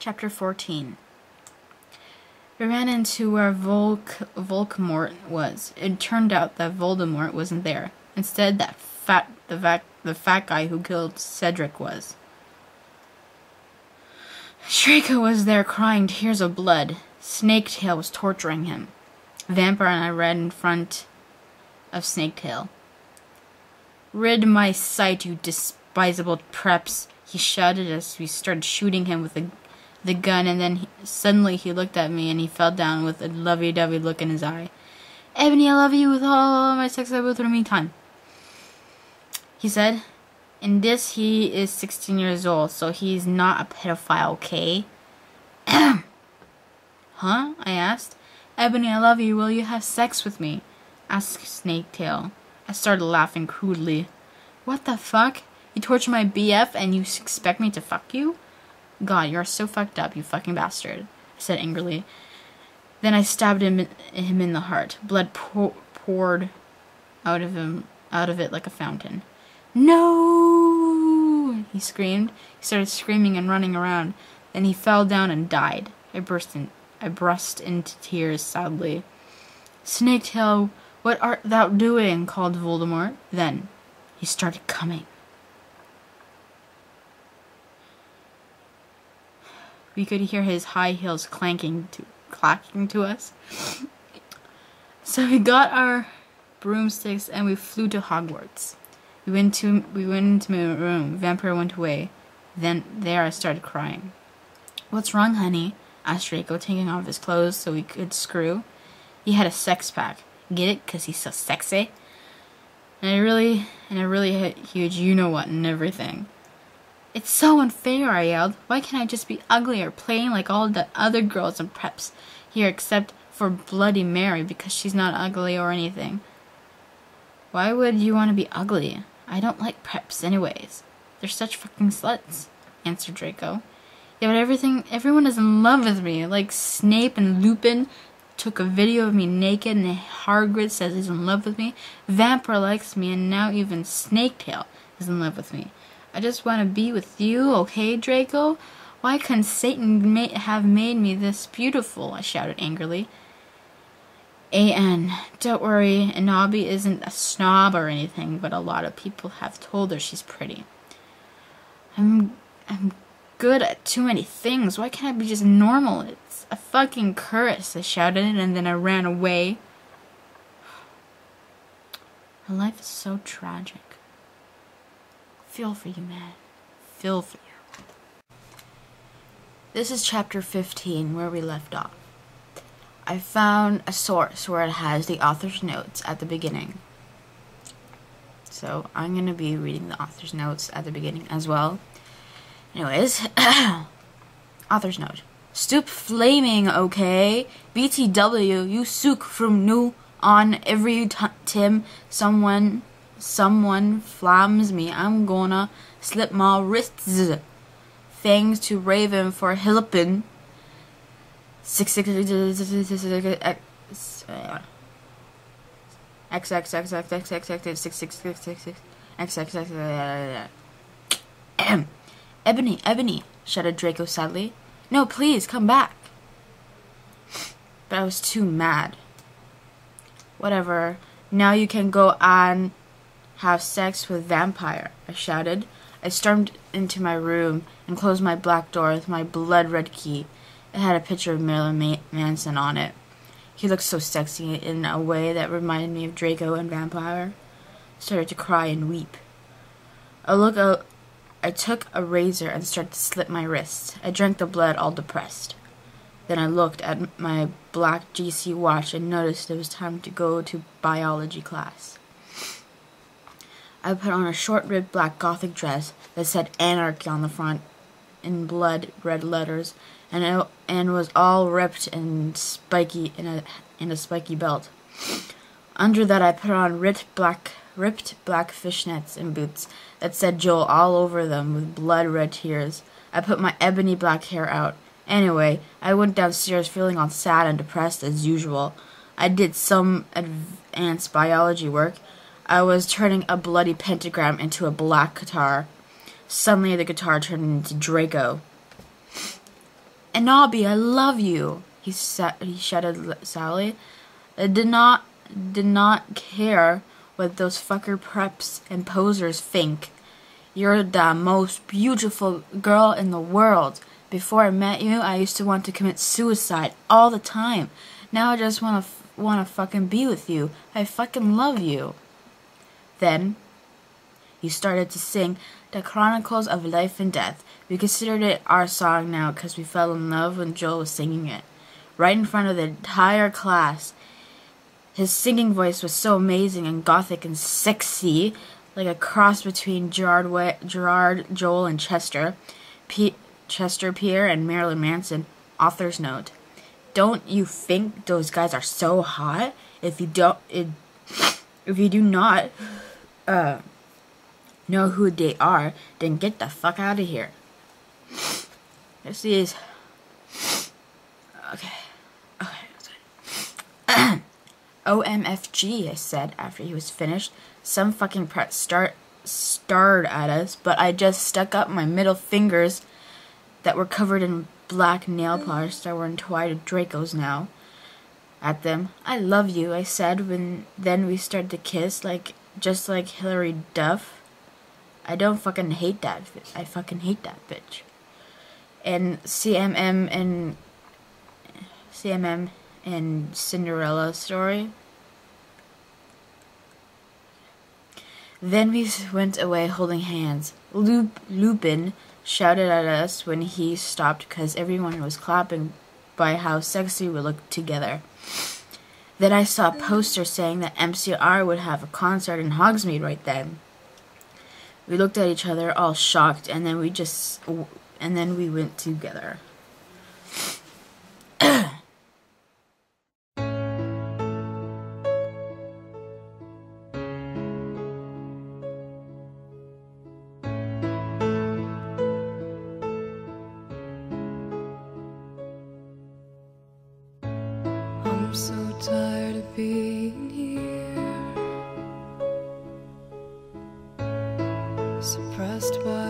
Chapter 14. We ran into where Voldemort was. It turned out that Voldemort wasn't there. Instead, the fat guy who killed Cedric was. Draco was there crying tears of blood. Snaketail was torturing him. Vampire and I ran in front of Snaketail. "Rid my sight, you despisable preps," he shouted as we started shooting him with the gun, and then suddenly he looked at me and he fell down with a lovey-dovey look in his eye. "Ebony, I love you with all my sex I will through me time," he said. In this, he is 16 years old, so he's not a pedophile, okay? Huh? I asked. "Ebony, I love you. Will you have sex with me?" asked Snaketail. I started laughing crudely. "What the fuck? You torture my BF and you expect me to fuck you? God, you're so fucked up, you fucking bastard," I said angrily. Then I stabbed him in the heart. Blood poured out of it like a fountain. "No!" he screamed. He started screaming and running around. Then he fell down and died. I burst into tears sadly. "Snaketail, what art thou doing?" called Voldemort. Then he started coming. We could hear his high heels clacking to us. So we got our broomsticks and we flew to Hogwarts. We went into my room. Vampire went away. Then there I started crying. "What's wrong, honey?" asked Draco, taking off his clothes so we could screw. He had a sex pack. Get it? 'Cause he's so sexy. And a really huge you-know-what and everything. "It's so unfair," I yelled. "Why can't I just be ugly or plain like all the other girls and preps here except for Bloody Mary because she's not ugly or anything?" "Why would you want to be ugly? I don't like preps anyways. They're such fucking sluts," answered Draco. "Yeah, but everyone is in love with me. Like Snape and Lupin took a video of me naked and Hagrid says he's in love with me. Vampire likes me and now even Snaketail is in love with me. I just want to be with you, okay, Draco? Why couldn't Satan have made me this beautiful?" I shouted angrily. Don't worry, Anabi isn't a snob or anything, but a lot of people have told her she's pretty. I'm good at too many things. Why can't I be just normal? It's a fucking curse," I shouted, and then I ran away. Her life is so tragic. Feel for you, man. Feel for you. This is chapter 15, where we left off. I found a source where it has the author's notes at the beginning. So I'm going to be reading the author's notes at the beginning as well. Anyways, author's note. "Stoop flaming, okay? BTW, you sook from new on every time someone flams me, I'm gonna slip my wrists. Thanks to Raven for helping. 666 Ebony, shouted Draco sadly. "No, please, come back." But I was too mad. "Whatever, now you can go and have sex with Vampire," I shouted. I stormed into my room and closed my black door with my blood-red key. It had a picture of Marilyn Manson on it. He looked so sexy in a way that reminded me of Draco and Vampire. I started to cry and weep. I took a razor and started to slit my wrists. I drank the blood all depressed. Then I looked at my black GC watch and noticed it was time to go to biology class. I put on a short-ribbed black gothic dress that said Anarchy on the front in blood-red letters and was all ripped and spiky in a spiky belt. Under that I put on ripped black fishnets and boots that said Joel all over them with blood-red tears. I put my ebony black hair out. Anyway, I went downstairs feeling all sad and depressed as usual. I did some advanced biology work. I was turning a bloody pentagram into a black guitar. Suddenly the guitar turned into Draco. Nobby, I love you, he shouted sadly. I did not care what those fucker preps and posers think. You're the most beautiful girl in the world. Before I met you, I used to want to commit suicide all the time. Now I just wanna fucking be with you. I fucking love you. Then he started to sing the Chronicles of Life and Death. We considered it our song now because we fell in love when Joel was singing it, right in front of the entire class. His singing voice was so amazing and gothic and sexy, like a cross between Gerard, Joel, and Chester Pierre, and Marilyn Manson. Author's note: don't you think those guys are so hot? If you do not know who they are, then get the fuck out of here. This is okay. OMFG, I said after he was finished. Some fucking prep starred at us, but I just stuck up my middle fingers that were covered in black nail polish that were entwined Dracos now at them. I love you, I said. Then we started to kiss, just like Hilary Duff. I don't fucking hate that. I fucking hate that bitch. And CMM and Cinderella story. Then we went away holding hands. Lupin shouted at us when he stopped because everyone was clapping by how sexy we looked together. Then I saw a poster saying that MCR would have a concert in Hogsmeade right then. We looked at each other all shocked, and then we went together. I'm so tired of being here, suppressed by